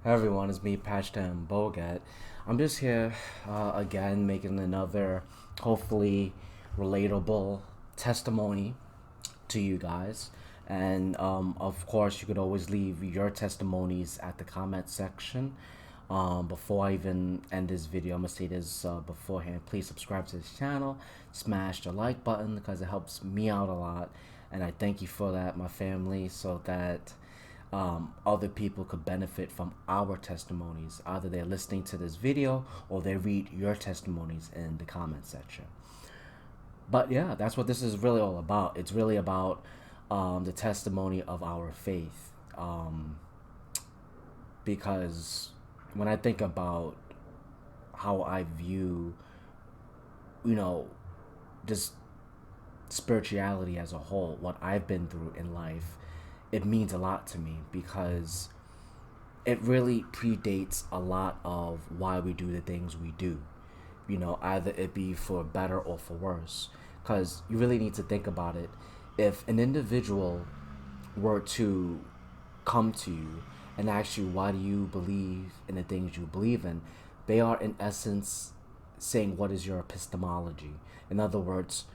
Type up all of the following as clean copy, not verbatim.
Hey everyone, it's me, Patchtam Bogat. I'm just here again making another hopefully relatable testimony to you guys. And of course, you could always leave your testimonies at the comment section. Before I even end this video, I'm gonna say this beforehand. Please subscribe to this channel, smash the like button because it helps me out a lot. And I thank you for that, my family, so that other people could benefit from our testimonies. Either they're listening to this video or they read your testimonies in the comment section. But yeah, that's what this is really all about. It's really about the testimony of our faith. Because when I think about how I view, you know, just spirituality as a whole, what I've been through in life, it means a lot to me because it really predates a lot of why we do the things we do. Either it be for better or for worse. Because you really need to think about it. If an individual were to come to you and ask you, why do you believe in the things you believe in, they are in essence saying, what is your epistemology? In other words,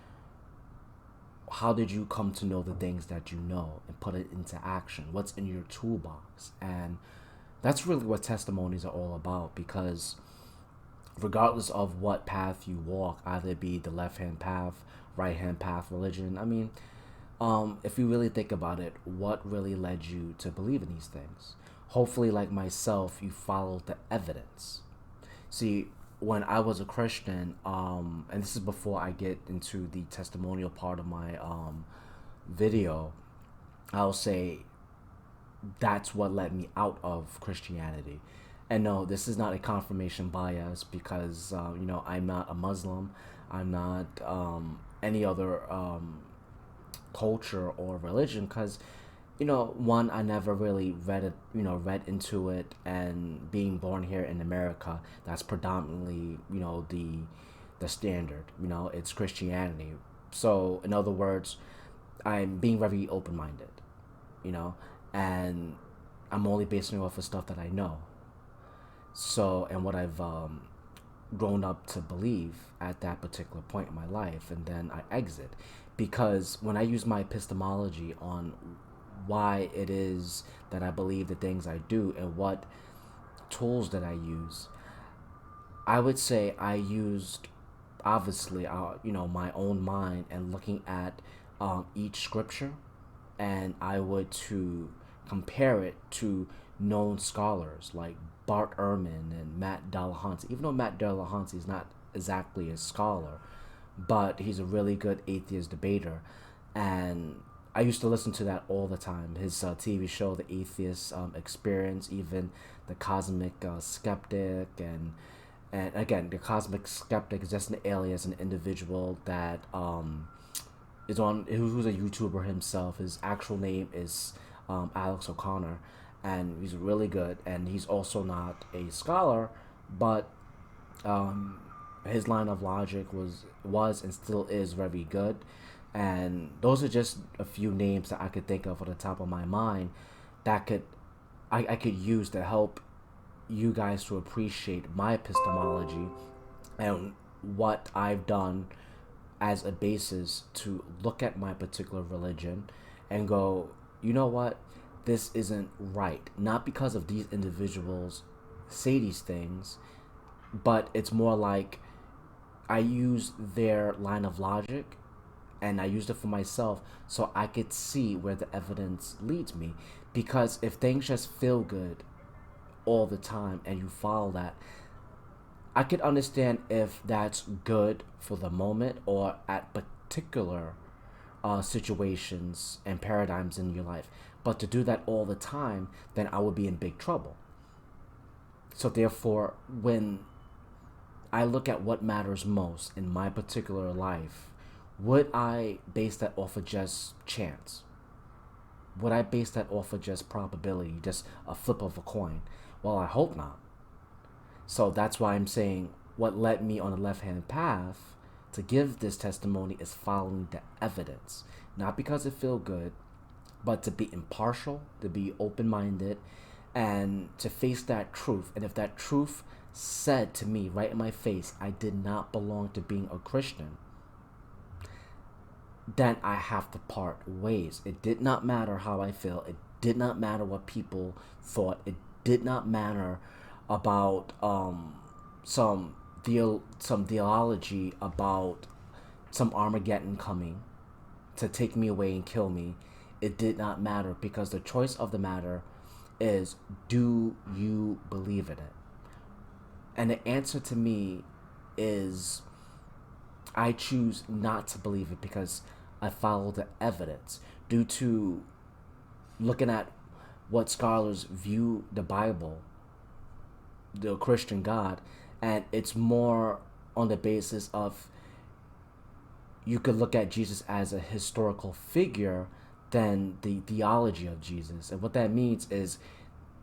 how did you come to know the things that you know and put it into action? What's in your toolbox? And that's really what testimonies are all about, because regardless of what path you walk, either it be the left hand path, right hand path, religion, if you really think about it, what really led you to believe in these things? Hopefully, like myself, you followed the evidence. See, when I was a Christian, and this is before I get into the testimonial part of my video, I'll say that's what led me out of Christianity. And no, this is not a confirmation bias because, I'm not a Muslim. I'm not any other culture or religion because, one, I never really read it, read into it. And being born here in America, that's predominantly, the standard, it's Christianity. So, in other words, I'm being very open minded, you know, and I'm only basing it off of stuff that I know. So, and what I've grown up to believe at that particular point in my life, and then I exit. Because when I use my epistemology on why it is that I believe the things I do and what tools that I use, I would say I used obviously, my own mind and looking at each scripture, and I would to compare it to known scholars like Bart Ehrman and Matt Delahanty. Even though Matt Delahanty is not exactly a scholar, but he's a really good atheist debater, and I used to listen to that all the time. His TV show, The Atheist Experience, even the Cosmic Skeptic, and again, the Cosmic Skeptic is just an alias, an individual that is on who's a YouTuber himself. His actual name is Alex O'Connor, and he's really good. And he's also not a scholar, but um, his line of logic was and still is very good. And those are just a few names that I could think of on the top of my mind that I could use to help you guys to appreciate my epistemology and what I've done as a basis to look at my particular religion and go, you know what, this isn't right. Not because of these individuals say these things, but it's more like I use their line of logic and I used it for myself so I could see where the evidence leads me. Because if things just feel good all the time and you follow that, I could understand if that's good for the moment or at particular situations and paradigms in your life. But to do that all the time, then I would be in big trouble. So therefore, when I look at what matters most in my particular life, would I base that off of just chance? Would I base that off of just probability, just a flip of a coin? Well, I hope not. So that's why I'm saying what led me on the left hand path to give this testimony is following the evidence. Not because it feel good, but to be impartial, to be open minded, and to face that truth. And if that truth said to me right in my face, I did not belong to being a Christian, then I have to part ways. It did not matter how I feel. It did not matter what people thought. It did not matter about some theology about some Armageddon coming to take me away and kill me. It did not matter, because the choice of the matter is, do you believe in it? And the answer to me is, I choose not to believe it, because I follow the evidence due to looking at what scholars view the Bible, the Christian God, and it's more on the basis of, you could look at Jesus as a historical figure than the theology of Jesus. And what that means is,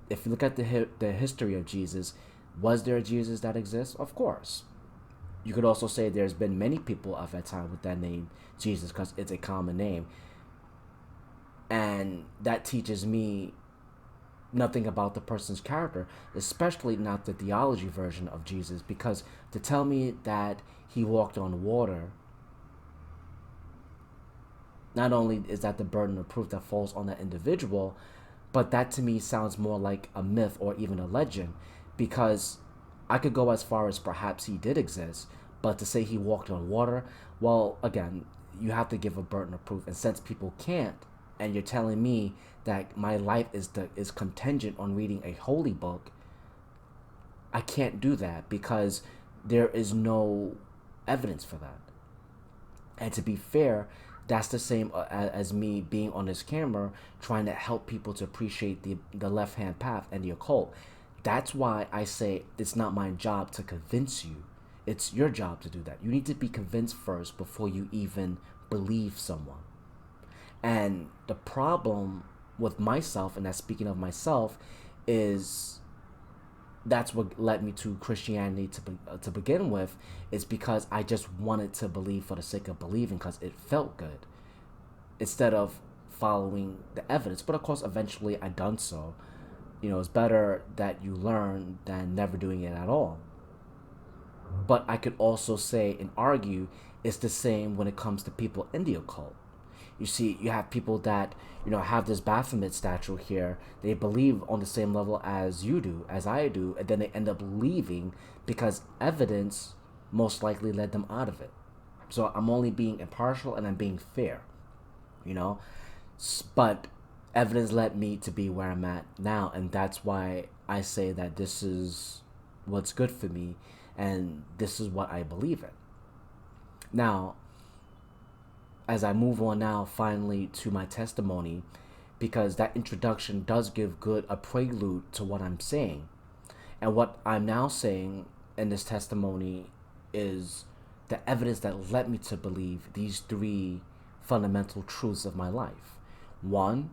if you look at the history of Jesus, was there a Jesus that exists? Of course. You could also say there's been many people of that time with that name, Jesus, because it's a common name. And that teaches me nothing about the person's character, especially not the theology version of Jesus, because to tell me that he walked on water, not only is that the burden of proof that falls on that individual, but that to me sounds more like a myth or even a legend, because I could go as far as perhaps he did exist, but to say he walked on water, well, again, you have to give a burden of proof. And since people can't, and you're telling me that my life is contingent on reading a holy book, I can't do that, because there is no evidence for that. And to be fair, that's the same as me being on this camera trying to help people to appreciate the left-hand path and the occult. That's why I say it's not my job to convince you. It's your job to do that. You need to be convinced first before you even believe someone. And the problem with myself, and that's speaking of myself, is that's what led me to Christianity to begin with, is because I just wanted to believe for the sake of believing, because it felt good, instead of following the evidence. But of course, eventually I done so. You know, it's better that you learn than never doing it at all. But I could also say and argue it's the same when it comes to people in the occult. You see, you have people that, have this Baphomet statue here. They believe on the same level as you do, as I do, and then they end up leaving because evidence most likely led them out of it. So I'm only being impartial and I'm being fair, But evidence led me to be where I'm at now, and that's why I say that this is what's good for me, and this is what I believe in. Now, as I move on now finally to my testimony, because that introduction does give a prelude to what I'm saying. And what I'm now saying in this testimony is the evidence that led me to believe these three fundamental truths of my life. One,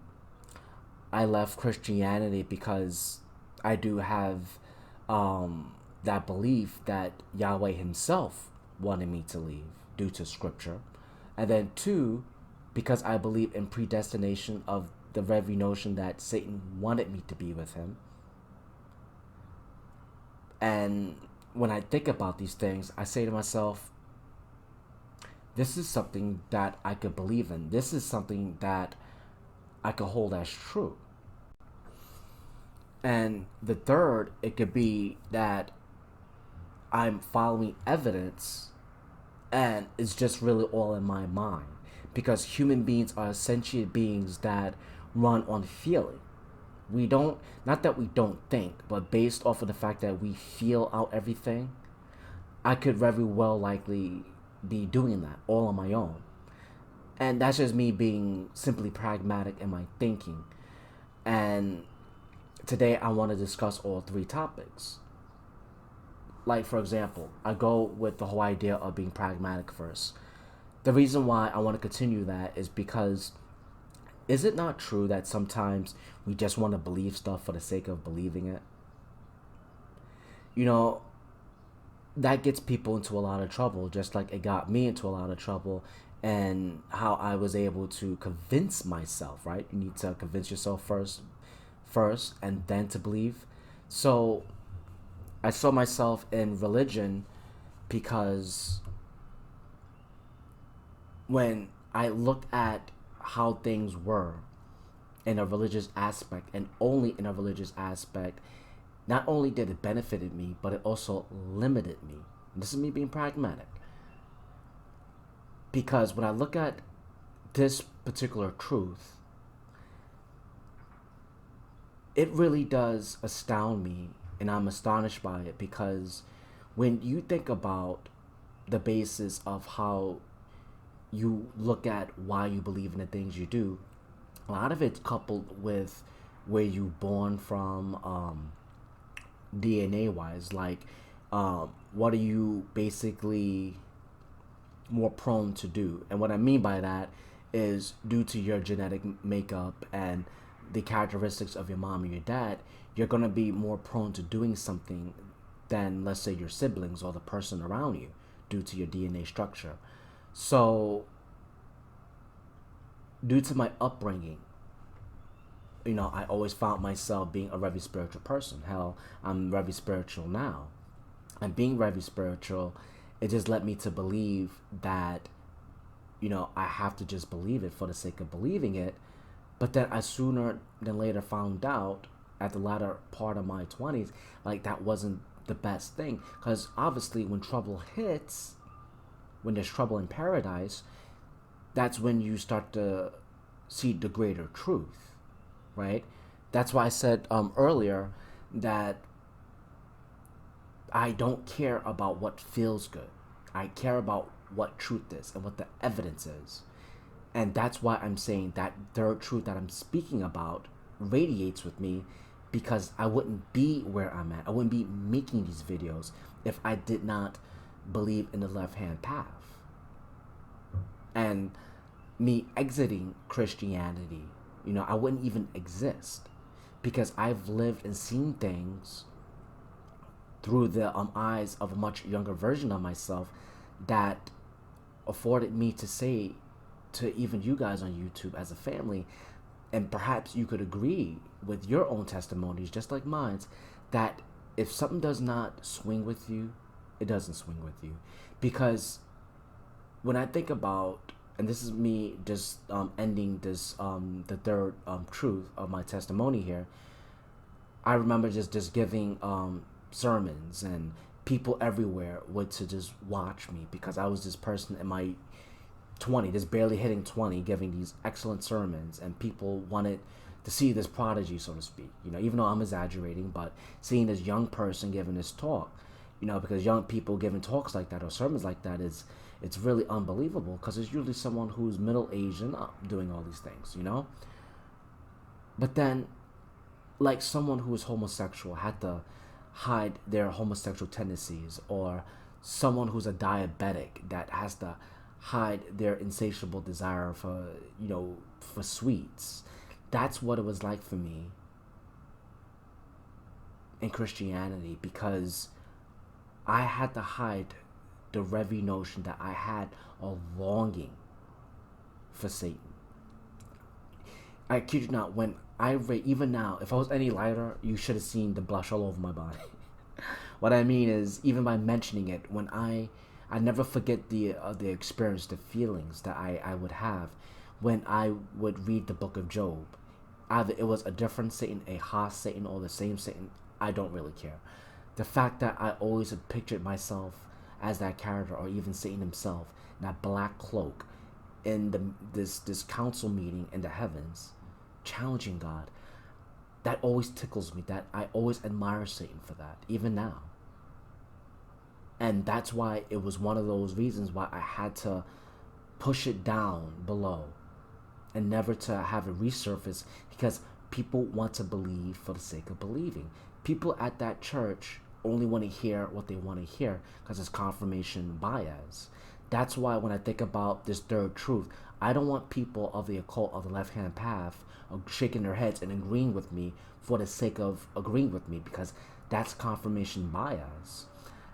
I left Christianity because I do have that belief that Yahweh himself wanted me to leave due to scripture. And then two, because I believe in predestination of the very notion that Satan wanted me to be with him. And when I think about these things, I say to myself, this is something that I could believe in. This is something that I could hold as true. And the third, it could be that I'm following evidence and it's just really all in my mind. Because human beings are sentient beings that run on feeling. We don't, not that we don't think, but based off of the fact that we feel out everything, I could very well likely be doing that all on my own. And that's just me being simply pragmatic in my thinking. And today I want to discuss all three topics. Like, for example, I go with the whole idea of being pragmatic first. The reason why I want to continue that is because, is it not true that sometimes we just want to believe stuff for the sake of believing it? That gets people into a lot of trouble, just like it got me into a lot of trouble, and how I was able to convince myself, right? You need to convince yourself first first and then to believe. So I saw myself in religion because when I looked at how things were in a religious aspect and only in a religious aspect, not only did it benefited me, but it also limited me. And this is me being pragmatic. Because when I look at this particular truth, it really does astound me, and I'm astonished by it, because when you think about the basis of how you look at why you believe in the things you do, a lot of it's coupled with where you born from, DNA wise. Like, what are you basically more prone to do? And what I mean by that is due to your genetic makeup and the characteristics of your mom and your dad, you're going to be more prone to doing something than, let's say, your siblings or the person around you due to your DNA structure. So, due to my upbringing, I always found myself being a very spiritual person. Hell, I'm very spiritual now. And being very spiritual, it just led me to believe that, I have to just believe it for the sake of believing it. But then I sooner than later found out at the latter part of my 20s, like that wasn't the best thing. Because obviously when trouble hits, when there's trouble in paradise, that's when you start to see the greater truth, right? That's why I said earlier that I don't care about what feels good. I care about what truth is and what the evidence is. And that's why I'm saying that third truth that I'm speaking about radiates with me, because I wouldn't be where I'm at. I wouldn't be making these videos if I did not believe in the left-hand path. And me exiting Christianity, I wouldn't even exist, because I've lived and seen things through the eyes of a much younger version of myself that afforded me to say to even you guys on YouTube as a family, and perhaps you could agree with your own testimonies just like mine's, that if something does not swing with you, it doesn't swing with you. Because when I think about, and this is me just ending this the third truth of my testimony here, I remember just giving sermons, and people everywhere would to just watch me, because I was this person in my 20, just barely hitting 20, giving these excellent sermons, and people wanted to see this prodigy, so to speak. Even though I'm exaggerating, but seeing this young person giving this talk, because young people giving talks like that or sermons like that it's really unbelievable, because it's usually someone who's middle-aged and doing all these things, But then, like someone who is homosexual had to hide their homosexual tendencies, or someone who's a diabetic that has to hide their insatiable desire for for sweets. That's what it was like for me in Christianity, because I had to hide the very notion that I had a longing for Satan. I kid you not, when I read, even now, if I was any lighter, you should have seen the blush all over my body. What I mean is, even by mentioning it, when I never forget the experience, the feelings that I would have when I would read the book of Job. Either it was a different Satan, a Haas Satan, or the same Satan, I don't really care. The fact that I always had pictured myself as that character, or even Satan himself, in that black cloak, in this council meeting in the heavens, challenging God, that always tickles me. That I always admire Satan for that, even now. And that's why it was one of those reasons why I had to push it down below and never to have it resurface, because people want to believe for the sake of believing. People at that church only want to hear what they want to hear, because it's confirmation bias. That's why when I think about this third truth, I don't want people of the occult, of the left-hand path, shaking their heads and agreeing with me for the sake of agreeing with me, because that's confirmation bias.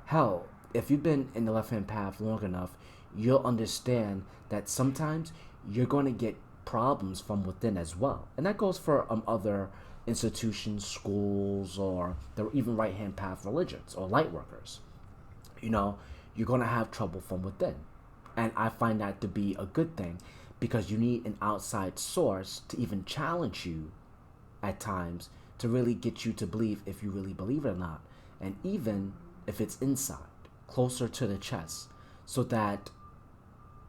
Hell, if you've been in the left-hand path long enough, you'll understand that sometimes you're going to get problems from within as well. And that goes for other institutions, schools, or the even right hand path religions or light workers. You know, you're going to have trouble from within. And I find that to be a good thing because you need an outside source to even challenge you at times to really get you to believe if you really believe it or not. And even if it's inside, closer to the chest, so that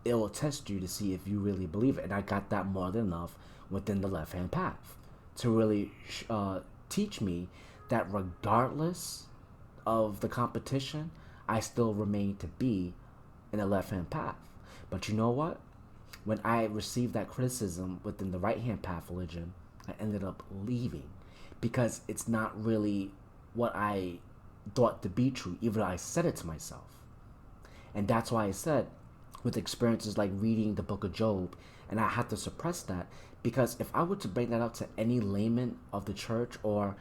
it will test you to see if you really believe it. And I got that more than enough within the left hand path to really teach me that regardless of the competition, I still remain to be in the left hand path. But you know what? When I received that criticism within the right hand path religion, I ended up leaving because it's not really what I thought to be true, even though I said it to myself. And that's why I said, with experiences like reading the book of Job, and I had to suppress that because if I were to bring that up to any layman of the church or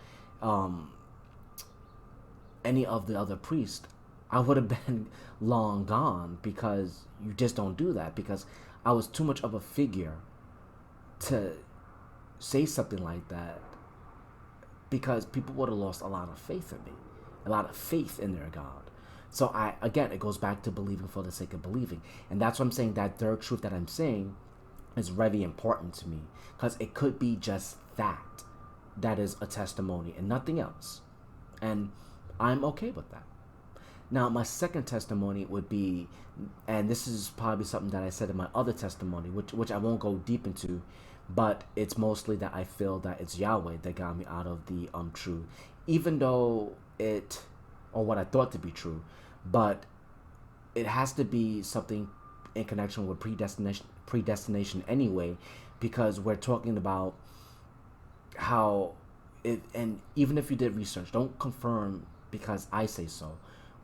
any of the other priests, I would have been long gone because you just don't do that because I was too much of a figure to say something like that because people would have lost a lot of faith in me, a lot of faith in their God. So again, it goes back to believing for the sake of believing. And that's what I'm saying, that third truth that I'm saying is very important to me because it could be just that is a testimony and nothing else. And I'm okay with that. Now, my second testimony would be, and this is probably something that I said in my other testimony, which I won't go deep into, but it's mostly that I feel that it's Yahweh that got me out of the truth, even though or what I thought to be true, but it has to be something in connection with predestination anyway, because we're talking about how it, and even if you did research, don't confirm because I say so.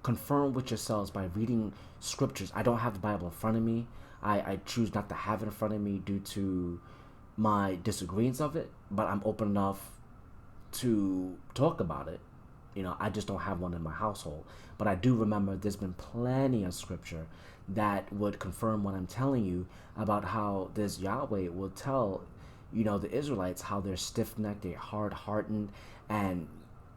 Confirm with yourselves by reading scriptures. I don't have the Bible in front of me. I choose not to have it in front of me due to my disagreements of it, but I'm open enough to talk about it. You know, I just don't have one in my household. But I do remember there's been plenty of scripture that would confirm what I'm telling you about how this Yahweh will tell, the Israelites how they're stiff-necked, they're hard-hardened, and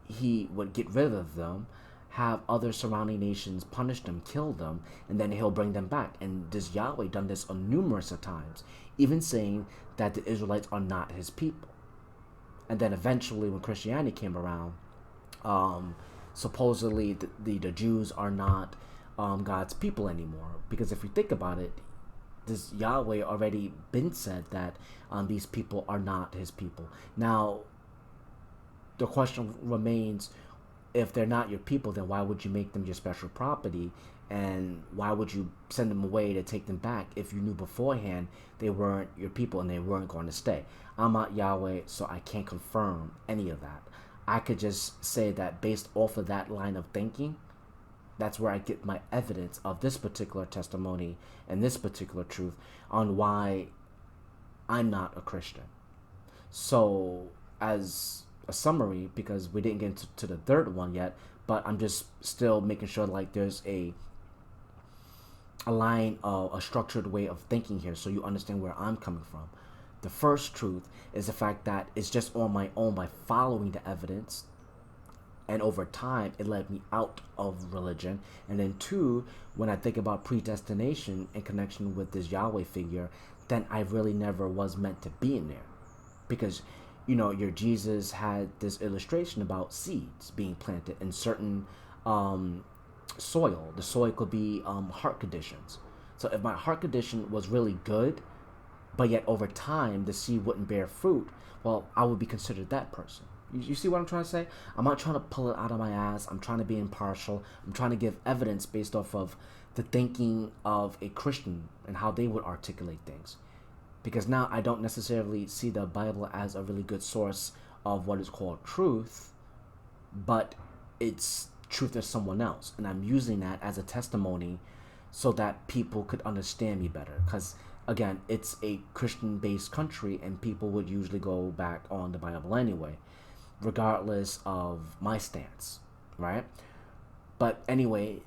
he would get rid of them, have other surrounding nations punish them, kill them, and then he'll bring them back. And this Yahweh done this on numerous of times, even saying that the Israelites are not his people. And then eventually when Christianity came around, supposedly the Jews are not God's people anymore. Because if you think about it, this Yahweh already been said that these people are not his people. Now, the question remains, if they're not your people, then why would you make them your special property? And why would you send them away to take them back if you knew beforehand they weren't your people and they weren't going to stay? I'm not Yahweh, so I can't confirm any of that. I could just say that based off of that line of thinking, that's where I get my evidence of this particular testimony and this particular truth on why I'm not a Christian. So, as a summary, because we didn't get into the third one yet, but I'm just still making sure like there's a line of a structured way of thinking here so you understand where I'm coming from. The first truth is the fact that it's just on my own by following the evidence, and over time it led me out of religion. And then two, when I think about predestination in connection with this Yahweh figure, then I really never was meant to be in there. Because your Jesus had this illustration about seeds being planted in certain soil. The soil could be heart conditions. So if my heart condition was really good, but yet over time the seed wouldn't bear fruit, well, I would be considered that person. You see what I'm trying to say? I'm not trying to pull it out of my ass. I'm trying to be impartial. I'm trying to give evidence based off of the thinking of a Christian and how they would articulate things. Because now I don't necessarily see the Bible as a really good source of what is called truth, but it's truth to someone else. And I'm using that as a testimony so that people could understand me better. Because, again, it's a Christian-based country and people would usually go back on the Bible anyway, regardless of my stance, right? But anyway,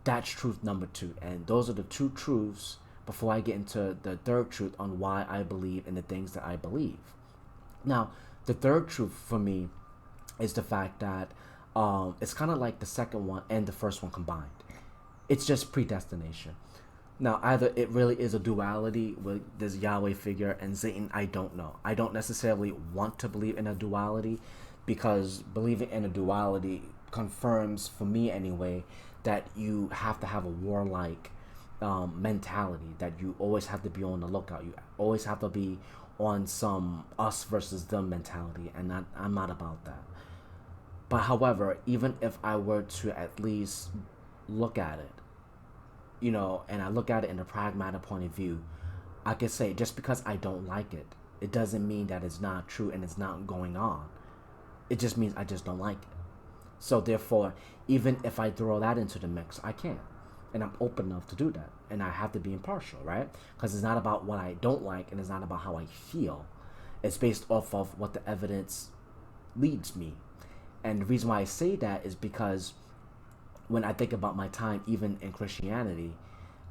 that's truth number two. And those are the two truths before I get into the third truth on why I believe in the things that I believe. Now, The third truth for me is the fact that it's kind of like the second one and the first one combined. It's just predestination. Now, either it really is a duality with this Yahweh figure and Satan, I don't know. I don't necessarily want to believe in a duality, because believing in a duality confirms, for me anyway, that you have to have a warlike mentality, that you always have to be on the lookout. You always have to be on some us versus them mentality, and I'm not about that. But however, even if I were to at least look at it, and I look at it in a pragmatic point of view, I could say just because I don't like it, it doesn't mean that it's not true and it's not going on. It just means I just don't like it. So therefore, even if I throw that into the mix, I can. And I'm open enough to do that. And I have to be impartial, right? Because it's not about what I don't like, and it's not about how I feel. It's based off of what the evidence leads me. And the reason why I say that is because when I think about my time, even in Christianity,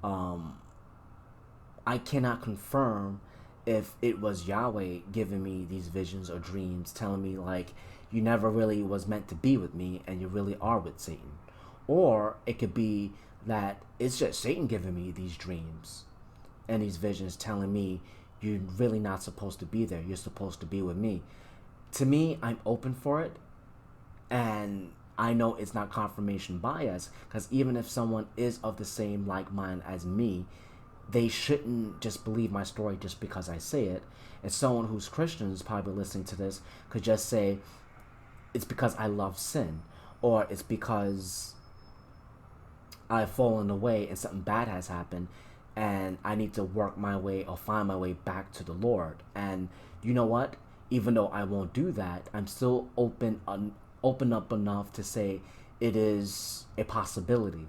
I cannot confirm if it was Yahweh giving me these visions or dreams, telling me like, you never really was meant to be with me and you really are with Satan. Or it could be that it's just Satan giving me these dreams and these visions telling me you're really not supposed to be there. You're supposed to be with me. To me, I'm open for it. And I know it's not confirmation bias, because even if someone is of the same like mind as me, they shouldn't just believe my story just because I say it. And someone who's Christian is probably listening to this could just say, it's because I love sin, or it's because I've fallen away and something bad has happened and I need to work my way or find my way back to the Lord. And you know what? Even though I won't do that, I'm still open up enough to say it is a possibility,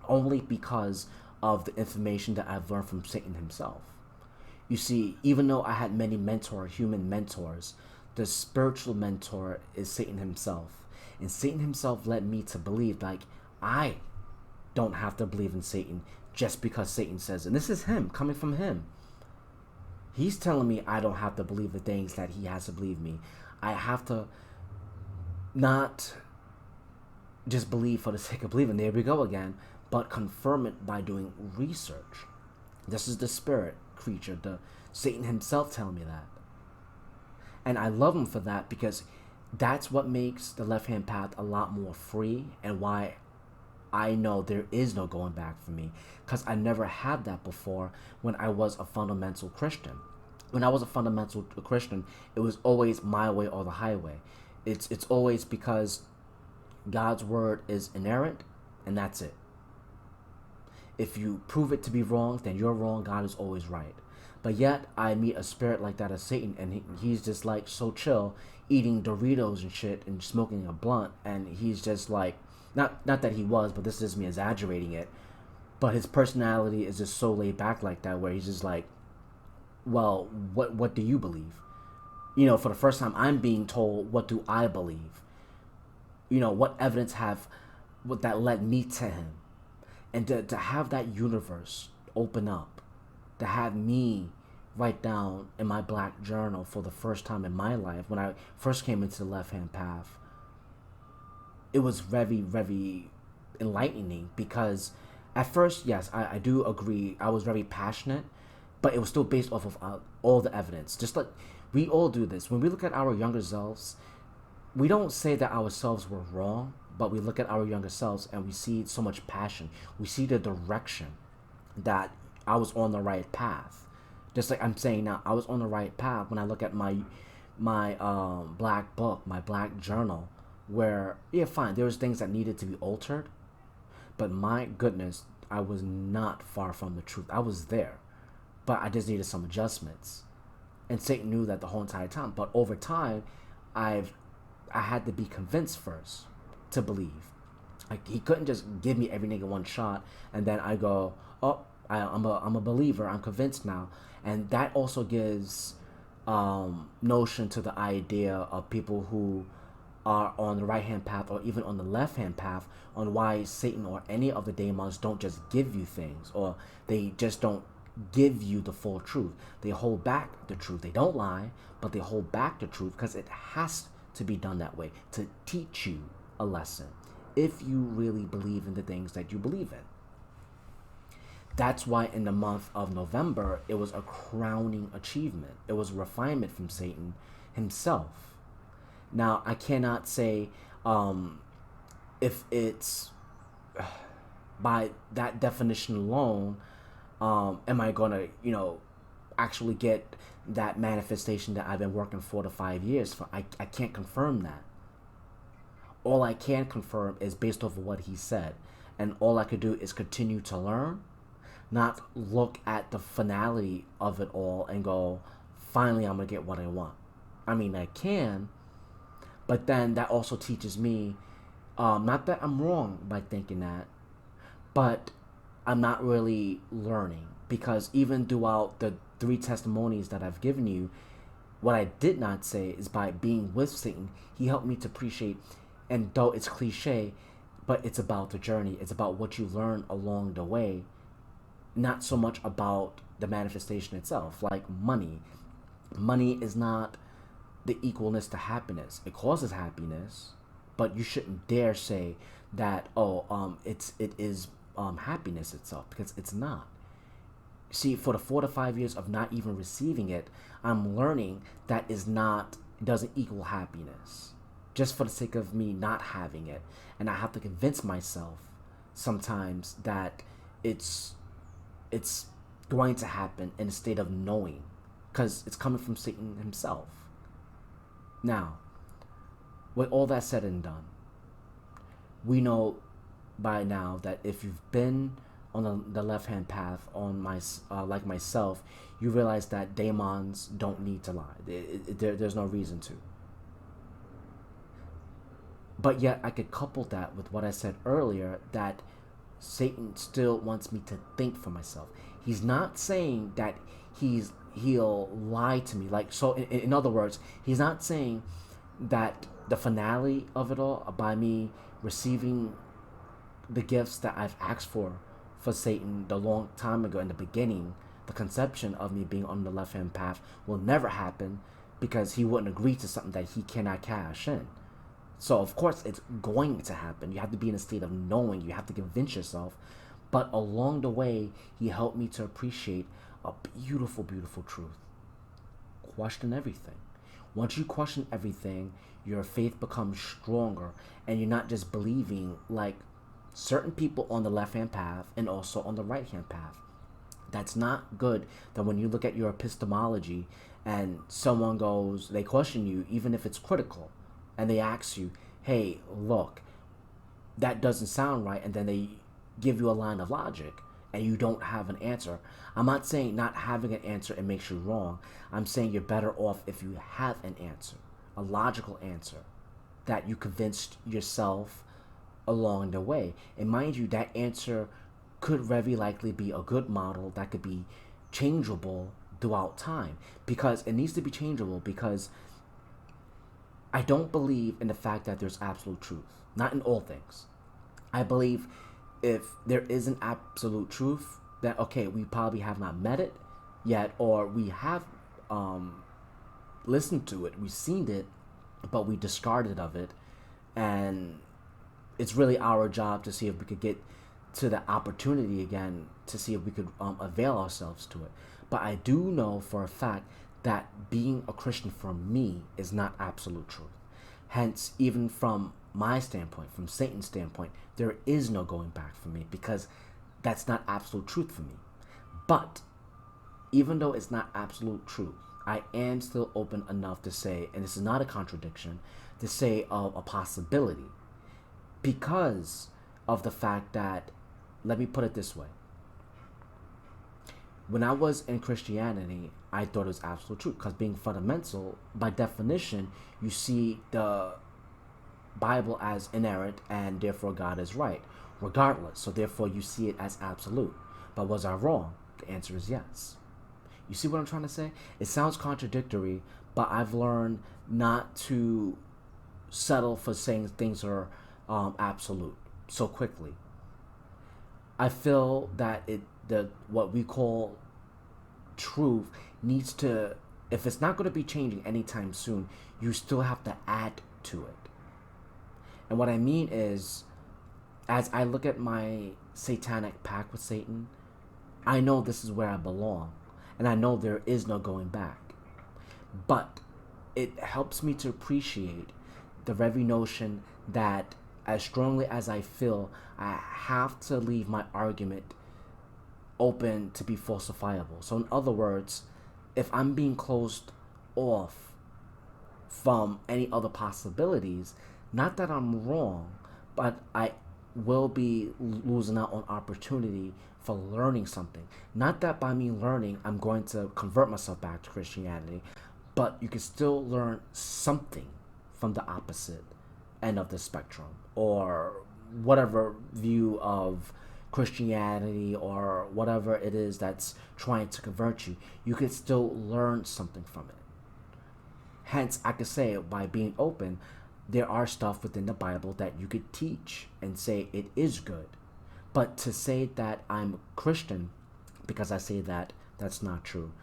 only because of the information that I've learned from Satan himself. You see, even though I had many human mentors, the spiritual mentor is Satan himself. And Satan himself led me to believe like I don't have to believe in Satan just because Satan says it. And this is him, coming from him. He's telling me I don't have to believe the things that he has to believe me. I have to not just believe for the sake of believing. There we go again. But confirm it by doing research. This is the spirit creature, the Satan himself telling me that. And I love him for that, because that's what makes the left-hand path a lot more free, and why I know there is no going back for me, because I never had that before when I was a fundamental Christian. When I was a fundamental Christian, it was always my way or the highway. It's always because God's word is inerrant, and that's it. If you prove it to be wrong, then you're wrong. God is always right. But yet, I meet a spirit like that as Satan, and he's just like so chill, eating Doritos and shit, and smoking a blunt, and he's just like, not that he was, but this is me exaggerating it, but his personality is just so laid back like that, where he's just like, well, what do you believe? For the first time, I'm being told, what do I believe? What evidence that led me to him? And to have that universe open up, to have me write down in my black journal for the first time in my life, when I first came into the left-hand path, it was very, very enlightening, because at first, yes, I do agree, I was very passionate, but it was still based off of all the evidence. Just like we all do this. When we look at our younger selves, we don't say that ourselves were wrong, but we look at our younger selves and we see so much passion. We see the direction that I was on the right path. Just like I'm saying now, I was on the right path when I look at my black book, my black journal, where, yeah, fine, there was things that needed to be altered, but my goodness, I was not far from the truth. I was there, but I just needed some adjustments. And Satan knew that the whole entire time. But over time, I had to be convinced first to believe. Like, he couldn't just give me every nigga one shot and then I go, oh, I'm a believer, I'm convinced now. And that also gives notion to the idea of people who are on the right hand path or even on the left hand path, on why Satan or any of the demons don't just give you things, or they just don't give you the full truth. They hold back the truth. They don't lie, but they hold back the truth because it has to be done that way to teach you a lesson if you really believe in the things that you believe in. That's why in the month of November, it was a crowning achievement. It was refinement from Satan himself. Now, I cannot say if it's by that definition alone, am I going to, actually get that manifestation that I've been working 4 to 5 years for. I can't confirm that. All I can confirm is based off of what he said. And all I could do is continue to learn, not look at the finality of it all and go, finally I'm going to get what I want. I mean, I can, but then that also teaches me, not that I'm wrong by thinking that, but I'm not really learning. Because even throughout the 3 testimonies that I've given you, what I did not say is by being with Satan, he helped me to appreciate, and though it's cliche, but it's about the journey. It's about what you learn along the way, not so much about the manifestation itself. Like money. Money is not the equalness to happiness. It causes happiness, but you shouldn't dare say that, it is happiness itself, because it's not. See, for the 4 to 5 years of not even receiving it, I'm learning that doesn't equal happiness. Just for the sake of me not having it. And I have to convince myself sometimes that it's going to happen in a state of knowing, because it's coming from Satan himself. Now, with all that said and done, we know by now that if you've been on the left-hand path, like myself, you realize that demons don't need to lie. There's no reason to. But yet I could couple that with what I said earlier, that Satan still wants me to think for myself. He's not saying that he'll lie to me. In other words, he's not saying that the finale of it all, by me receiving the gifts that I've asked for Satan the long time ago in the beginning, the conception of me being on the left-hand path will never happen, because he wouldn't agree to something that he cannot cash in. So of course it's going to happen. You have to be in a state of knowing. You have to convince yourself. But along the way, he helped me to appreciate a beautiful, beautiful truth. Question everything. Once you question everything, your faith becomes stronger, and you're not just believing like certain people on the left-hand path and also on the right-hand path. That's not good. That when you look at your epistemology and someone they question you, even if it's critical, and they ask you, hey, look, that doesn't sound right, and then they give you a line of logic and you don't have an answer. I'm not saying not having an answer, it makes you wrong. I'm saying you're better off if you have an answer, a logical answer that you convinced yourself along the way. And mind you, that answer could very likely be a good model that could be changeable throughout time, because it needs to be changeable, because I don't believe in the fact that there's absolute truth, not in all things. I believe if there is an absolute truth, that okay, we probably have not met it yet, or we have listened to it, we've seen it, but we discarded of it, and it's really our job to see if we could get to the opportunity again, to see if we could avail ourselves to it. But I do know for a fact that being a Christian for me is not absolute truth. Hence, even from my standpoint, from Satan's standpoint, there is no going back for me, because that's not absolute truth for me. But even though it's not absolute truth, I am still open enough to say, and this is not a contradiction, to say of a possibility, because of the fact that, let me put it this way. When I was in Christianity, I thought it was absolute truth, because being fundamental, by definition, you see the Bible as inerrant, and therefore God is right, regardless. So therefore you see it as absolute. But was I wrong? The answer is yes. You see what I'm trying to say? It sounds contradictory, but I've learned not to settle for saying things are absolute so quickly. I feel that what we call truth needs to, if it's not going to be changing anytime soon, you still have to add to it. And what I mean is, as I look at my satanic pact with Satan, I know this is where I belong. And I know there is no going back. But it helps me to appreciate the very notion that as strongly as I feel, I have to leave my argument open to be falsifiable. So in other words, if I'm being closed off from any other possibilities, not that I'm wrong, but I will be losing out on opportunity for learning something. Not that by me learning, I'm going to convert myself back to Christianity, but you can still learn something from the opposite end of the spectrum, or whatever view of Christianity or whatever it is that's trying to convert you. You could still learn something from it. Hence, I could say, by being open, there are stuff within the Bible that you could teach and say it is good. But to say that I'm Christian because I say that, that's not true.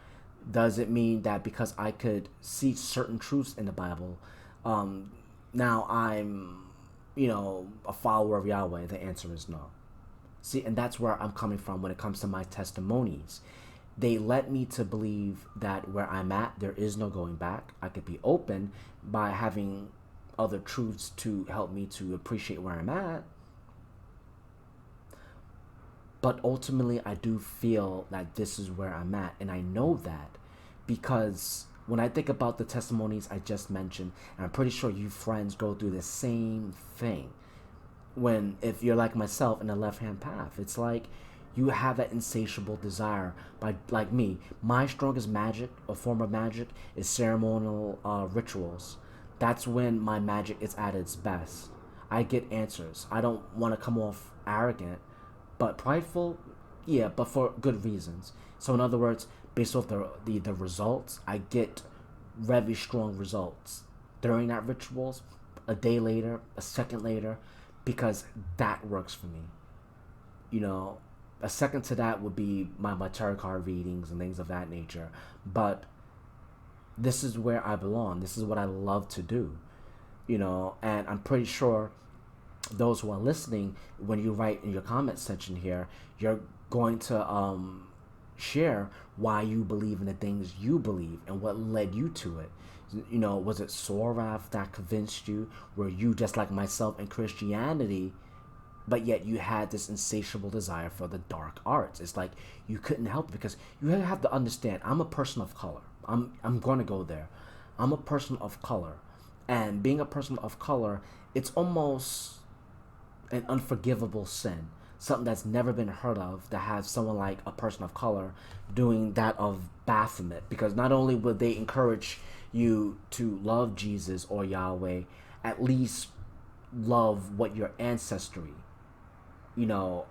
Does it mean that because I could see certain truths in the Bible, now I'm, a follower of Yahweh? The answer is no. See, and that's where I'm coming from when it comes to my testimonies. They led me to believe that where I'm at, there is no going back. I could be open by having other truths to help me to appreciate where I'm at. But ultimately, I do feel that this is where I'm at. And I know that because when I think about the testimonies I just mentioned, and I'm pretty sure you friends go through the same thing. If you're like myself in the left-hand path, it's like you have that insatiable desire. Like me, my strongest magic or form of magic is ceremonial rituals. That's when my magic is at its best. I get answers. I don't want to come off arrogant, but prideful, yeah, but for good reasons. So in other words, based off the results, I get very strong results during that rituals, a day later, a second later, because that works for me. A second to that would be my tarot card readings and things of that nature. But this is where I belong. This is what I love to do. And I'm pretty sure those who are listening, when you write in your comment section here, you're going to share why you believe in the things you believe and what led you to it. Was it Sorath that convinced you? Were you just like myself in Christianity, but yet you had this insatiable desire for the dark arts? It's like you couldn't help it, because you have to understand, I'm a person of color. I'm going to go there. I'm a person of color. And being a person of color, it's almost an unforgivable sin. Something that's never been heard of, to have someone like a person of color doing that of Baphomet. Because not only would they encourage you to love Jesus or Yahweh, at least love what your ancestry, your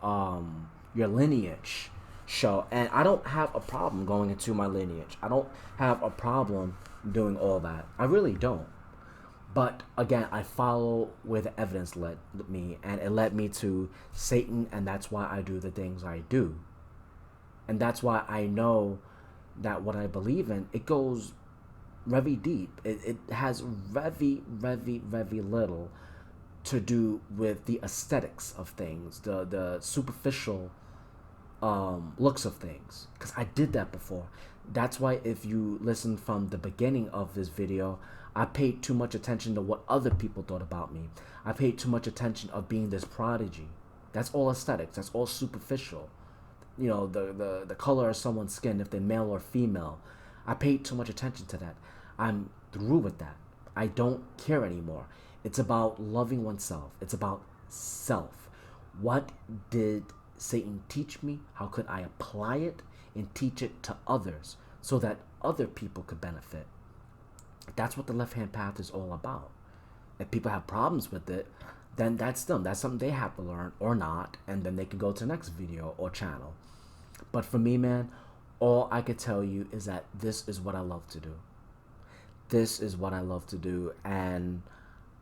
lineage show. And I don't have a problem going into my lineage. I don't have a problem doing all that. I really don't. But again, I follow where the evidence led me, and it led me to Satan, and that's why I do the things I do. And that's why I know that what I believe in, it goes very deep. It has very, very, very little to do with the aesthetics of things, the superficial looks of things, because I did that before. That's why if you listen from the beginning of this video, I paid too much attention to what other people thought about me. I paid too much attention of being this prodigy. That's all aesthetics. That's all superficial. The color of someone's skin, if they're male or female. I paid too much attention to that. I'm through with that. I don't care anymore. It's about loving oneself. It's about self. What did Satan teach me? How could I apply it and teach it to others so that other people could benefit? That's what the left-hand path is all about. If people have problems with it, then that's them. That's something they have to learn or not, and then they can go to the next video or channel. But for me, man, all I could tell you is that this is what I love to do. This is what I love to do, and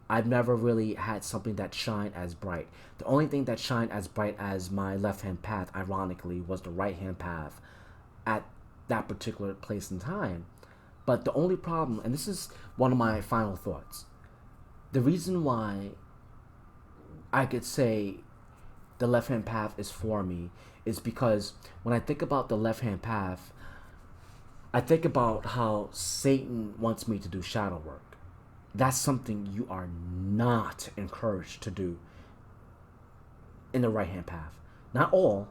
I've never really had something that shined as bright. The only thing that shined as bright as my left-hand path, ironically, was the right-hand path at that particular place and time. But the only problem, and this is one of my final thoughts, the reason why I could say the left-hand path is for me is because when I think about the left-hand path, I think about how Satan wants me to do shadow work. That's something you are not encouraged to do in the right-hand path. Not all.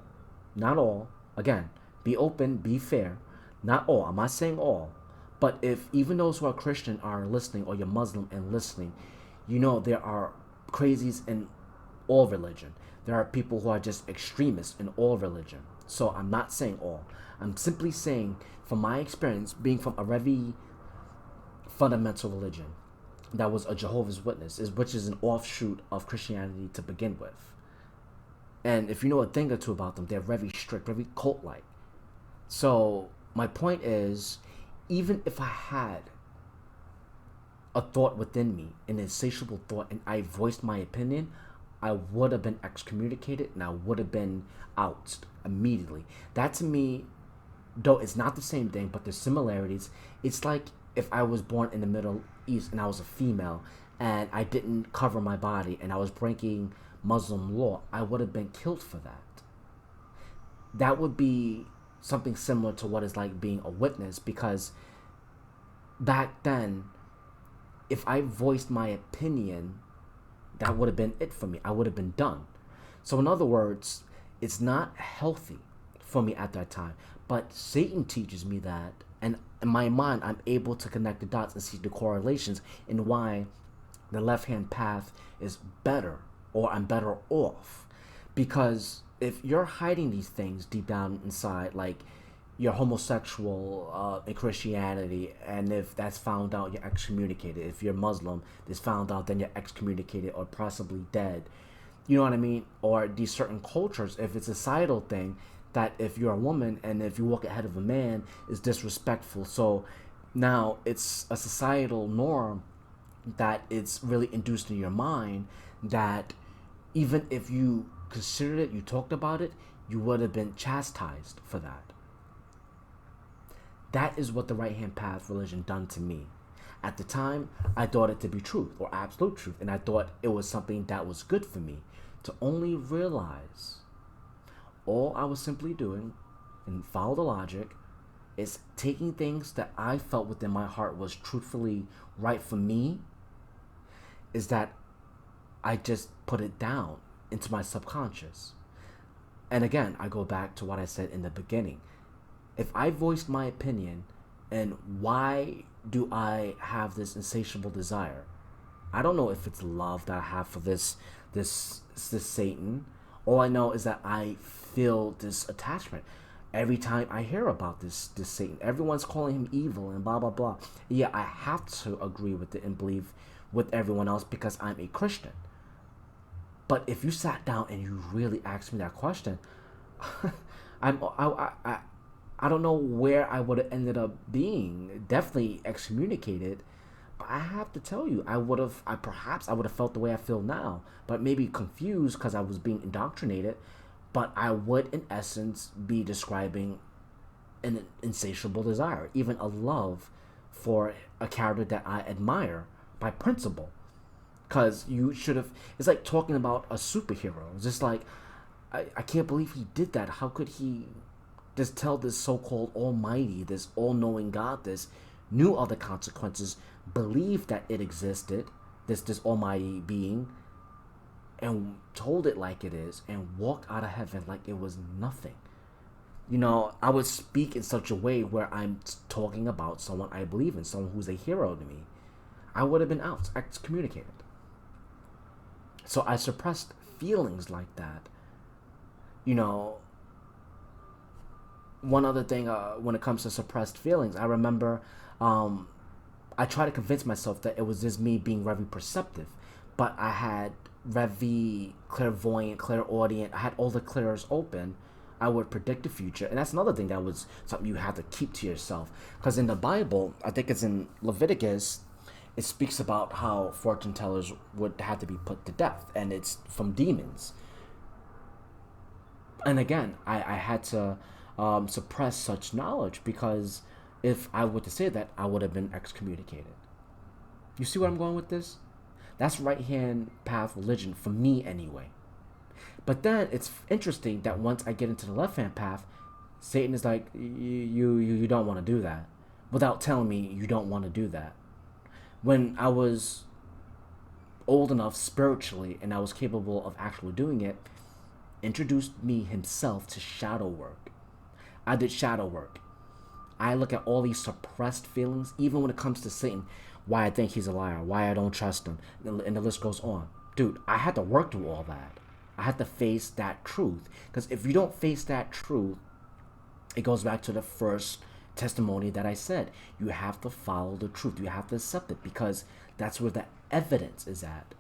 Again, be open, be fair. Not all. I'm not saying all. But if even those who are Christian are listening, or you're Muslim and listening, you know there are crazies in all religion. There are people who are just extremists in all religion. So I'm not saying all. I'm simply saying, from my experience, being from a very fundamental religion that was a Jehovah's Witness, which is an offshoot of Christianity to begin with. And if you know a thing or two about them, they're very strict, very cult-like. So my point is, even if I had a thought within me, an insatiable thought, and I voiced my opinion, I would have been excommunicated and I would have been ousted immediately. That to me, though it's not the same thing, but there's similarities. It's like if I was born in the Middle East and I was a female and I didn't cover my body and I was breaking Muslim law, I would have been killed for that. That would be something similar to what it's like being a witness, because back then, if I voiced my opinion, that would have been it for me. I would have been done. So in other words, it's not healthy for me at that time. But Satan teaches me that, and in my mind, I'm able to connect the dots and see the correlations in why the left-hand path is better, or I'm better off. Because if you're hiding these things deep down inside, like you're homosexual in Christianity, and if that's found out, you're excommunicated. If you're Muslim, it's found out, then you're excommunicated or possibly dead. You know what I mean? Or these certain cultures, if it's a societal thing, that if you're a woman and if you walk ahead of a man is disrespectful. So now it's a societal norm that it's really induced in your mind that even if you considered it, you talked about it, you would have been chastised for that. That is what the right-hand path religion done to me. At the time, I thought it to be truth or absolute truth, and I thought it was something that was good for me, to only realize all I was simply doing, and follow the logic, is taking things that I felt within my heart was truthfully right for me, is that I just put it down into my subconscious. And again, I go back to what I said in the beginning. If I voiced my opinion, and why do I have this insatiable desire? I don't know if it's love that I have for this Satan. All I know is that I feel this attachment every time I hear about this Satan. Everyone's calling him evil and blah blah blah. Yeah, I have to agree with it and believe with everyone else because I'm a Christian. But if you sat down and you really asked me that question, I don't know where I would have ended up being. Definitely excommunicated. But I have to tell you, I would have felt the way I feel now, but maybe confused because I was being indoctrinated. But I would, in essence, be describing an insatiable desire, even a love for a character that I admire by principle. Because you should have, it's like talking about a superhero. It's just like, I can't believe he did that. How could he just tell this so-called almighty, this all-knowing God, this knew all the consequences, believed that it existed, this almighty being, and told it like it is, and walked out of heaven like it was nothing. You know, I would speak in such a way where I'm talking about someone I believe in, someone who's a hero to me. I would have been excommunicated. So I suppressed feelings like that. You know, one other thing when it comes to suppressed feelings, I remember I tried to convince myself that it was just me being very perceptive, but I had very clairvoyant, clairaudient, I had all the clairs open. I would predict the future, and that's another thing that was something you had to keep to yourself, because in the Bible, I think it's in Leviticus, it speaks about how fortune tellers would have to be put to death, and it's from demons. And again, I had to suppress such knowledge, because if I were to say that, I would have been excommunicated. You see where I'm going with this? That's right hand path religion for me anyway. But then it's interesting that once I get into the left hand path, Satan is like, you don't want to do that, without telling me you don't want to do that. When I was old enough spiritually and I was capable of actually doing it, introduced me himself to shadow work. I did shadow work. I look at all these suppressed feelings, even when it comes to Satan, why I think he's a liar, why I don't trust him, and the list goes on. Dude, I had to work through all that. I had to face that truth. Because if you don't face that truth, it goes back to the first testimony that I said. You have to follow the truth. You have to accept it, because that's where the evidence is at.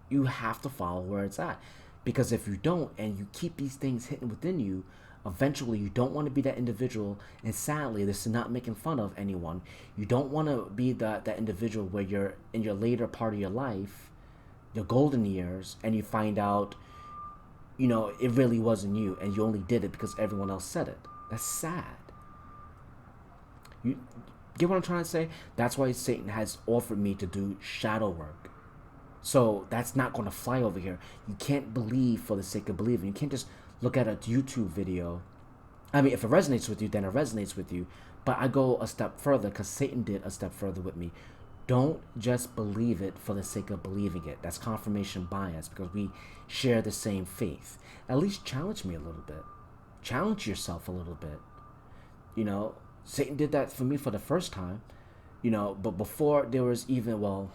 You have to follow where it's at. Because if you don't, and you keep these things hidden within you, eventually you don't want to be that individual. And sadly, this is not making fun of anyone. You don't want to be that individual where you're in your later part of your life, your golden years, and you find out, it really wasn't you, and you only did it because everyone else said it. That's sad. You get what I'm trying to say? That's why Satan has offered me to do shadow work. So that's not going to fly over here. You can't believe for the sake of believing. You can't just look at a YouTube video. I mean, if it resonates with you, then it resonates with you. But I go a step further, because Satan did a step further with me. Don't just believe it for the sake of believing it. That's confirmation bias, because we share the same faith. At least challenge me a little bit. Challenge yourself a little bit. Satan did that for me for the first time. But before there was even,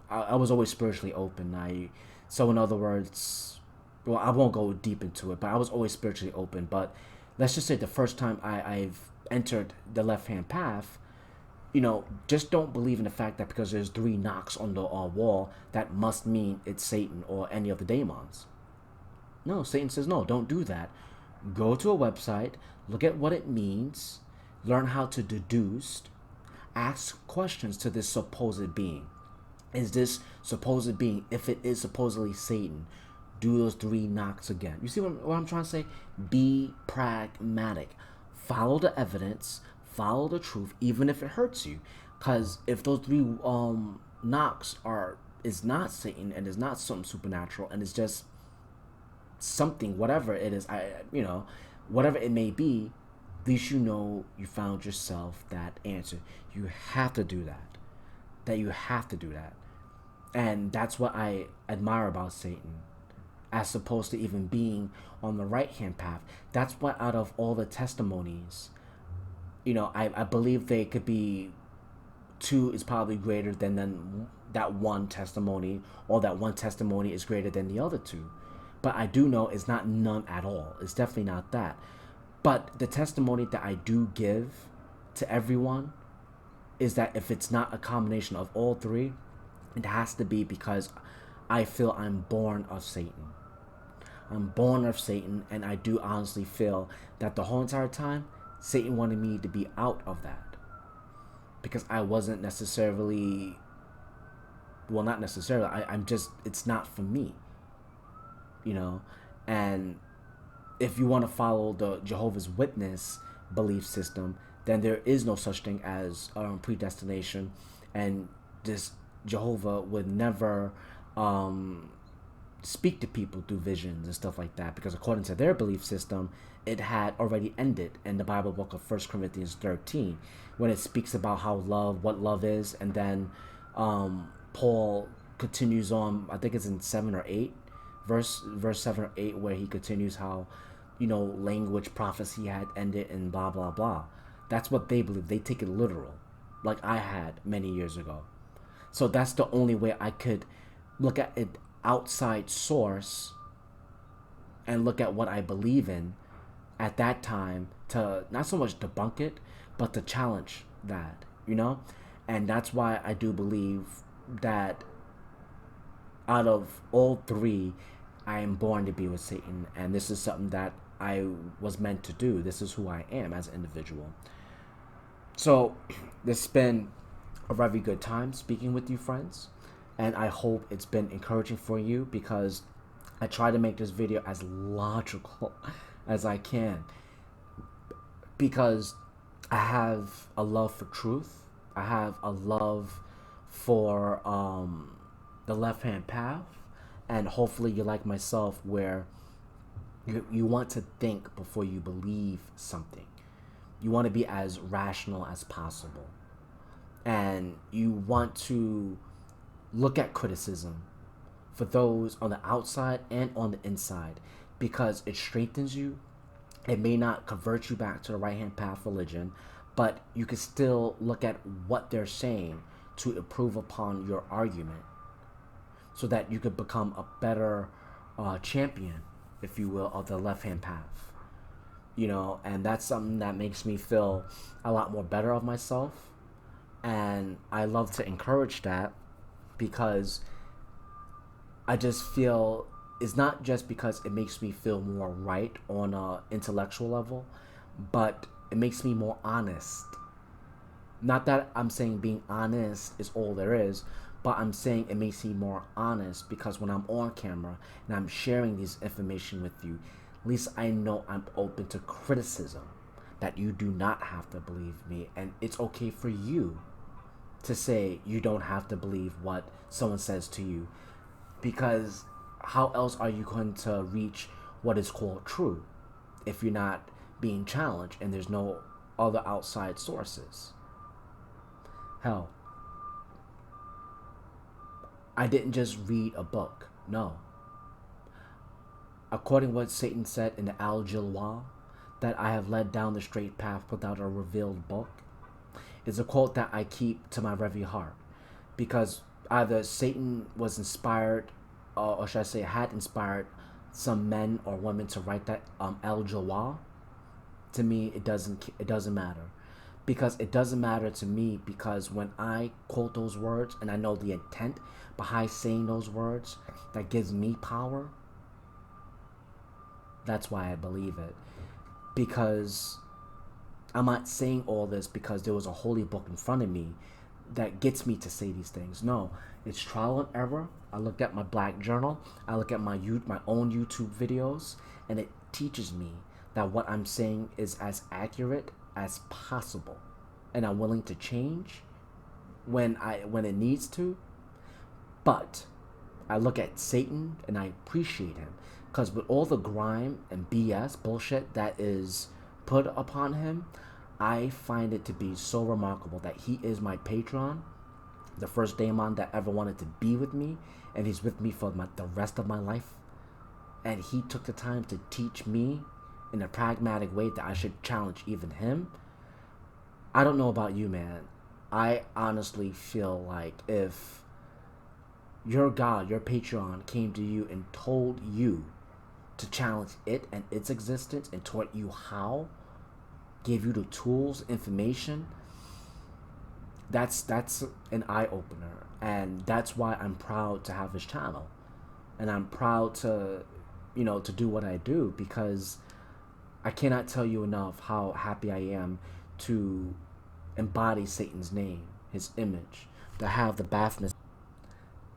I was always spiritually open. So in other words, I won't go deep into it, but I was always spiritually open. But let's just say the first time I've entered the left-hand path, just don't believe in the fact that because there's 3 knocks on the wall, that must mean it's Satan or any of the demons. No, Satan says, no, don't do that. Go to a website, look at what it means, learn how to deduce, ask questions to this supposed being. Is this supposed being, if it is supposedly Satan, do those 3 knocks again? You see what I'm trying to say? Be pragmatic. Follow the evidence, follow the truth, even if it hurts you. Because if those 3 knocks is not Satan, and is not something supernatural, and it's just something, whatever it is, whatever it may be, at least you found yourself that answer. You have to do that. You have to do that. And that's what I admire about Satan, as opposed to even being on the right-hand path. That's what, out of all the testimonies, I believe they could be 2 is probably greater than that one testimony, or that one testimony is greater than the other 2. But I do know it's not none at all. It's definitely not that. But the testimony that I do give to everyone is that if it's not a combination of all 3, it has to be because I feel I'm born of Satan. I'm born of Satan, and I do honestly feel that the whole entire time, Satan wanted me to be out of that. Because I wasn't necessarily, not necessarily, I'm just, it's not for me. And if you want to follow the Jehovah's Witness belief system, then there is no such thing as predestination, and this Jehovah would never speak to people through visions and stuff like that, because according to their belief system, it had already ended in the Bible book of 1 Corinthians 13, when it speaks about what love is, and then Paul continues on, I think it's in 7 or 8, verse 7 or 8, where he continues how, language prophecy had ended and blah, blah, blah. That's what they believe. They take it literal, like I had many years ago. So that's the only way I could look at it outside source and look at what I believe in at that time, to not so much debunk it, but to challenge that, And that's why I do believe that out of all 3, I am born to be with Satan, and this is something that I was meant to do. This is who I am as an individual. So this has been a very good time speaking with you, friends, and I hope it's been encouraging for you, because I try to make this video as logical as I can. because I have a love for truth. I have a love for the left hand path, and hopefully you're like myself, where you want to think before you believe something. You want to be as rational as possible, and you want to look at criticism for those on the outside and on the inside, because it strengthens you. It may not convert you back to the right hand path religion, but you can still look at what they're saying to improve upon your argument, so that you could become a better champion, if you will, of the left hand path. And that's something that makes me feel a lot more better of myself. And I love to encourage that, because I just feel it's not just because it makes me feel more right on a intellectual level, but it makes me more honest. Not that I'm saying being honest is all there is, but I'm saying it makes me more honest, because when I'm on camera and I'm sharing this information with you, at least I know I'm open to criticism, that you do not have to believe me, and it's okay for you to say you don't have to believe what someone says to you, because how else are you going to reach what is called true if you're not being challenged and there's no other outside sources? Hell, I didn't just read a book. No. According to what Satan said in the Al-Jilwa, that I have led down the straight path without a revealed book, is a quote that I keep to my very heart, because either Satan was inspired, or should I say had inspired some men or women to write that Al-Jilwa. To me, it doesn't matter. Because it doesn't matter to me, because when I quote those words and I know the intent behind saying those words that gives me power, that's why I believe it. Because I'm not saying all this because there was a holy book in front of me that gets me to say these things. No, it's trial and error. I look at my black journal. I look at my own YouTube videos, and it teaches me that what I'm saying is as accurate as possible, and I'm willing to change when it needs to. But I look at Satan and I appreciate him, because with all the grime and BS bullshit that is put upon him, I find it to be so remarkable that he is my patron, the first daemon that ever wanted to be with me, and he's with me for the rest of my life. And he took the time to teach me in a pragmatic way that I should challenge even him. I don't know about you, man. I honestly feel like if your God, your Patreon, came to you and told you to challenge it and its existence, and taught you how, gave you the tools, information, that's an eye-opener. And that's why I'm proud to have this channel. And I'm proud to do what I do, because I cannot tell you enough how happy I am to embody Satan's name, his image, to have the Baphomet.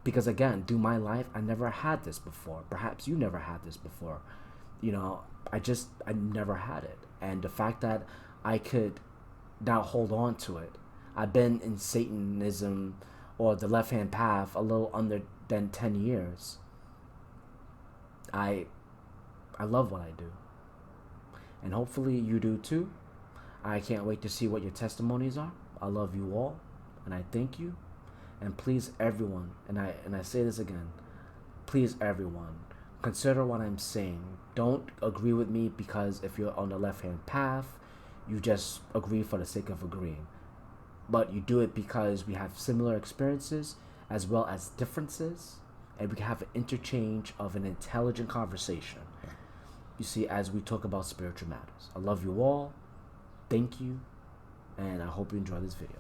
Because again, through my life, I never had this before. Perhaps you never had this before. I never had it. And the fact that I could now hold on to it. I've been in Satanism, or the left-hand path, a little under than 10 years. I love what I do. And hopefully you do too. I can't wait to see what your testimonies are. I love you all, and I thank you. And please, everyone, and I say this again, please, everyone, consider what I'm saying. Don't agree with me because if you're on the left-hand path, you just agree for the sake of agreeing. But you do it because we have similar experiences as well as differences, and we can have an interchange of an intelligent conversation. You see, as we talk about spiritual matters. I love you all. Thank you. And I hope you enjoy this video.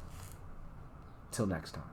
Till next time.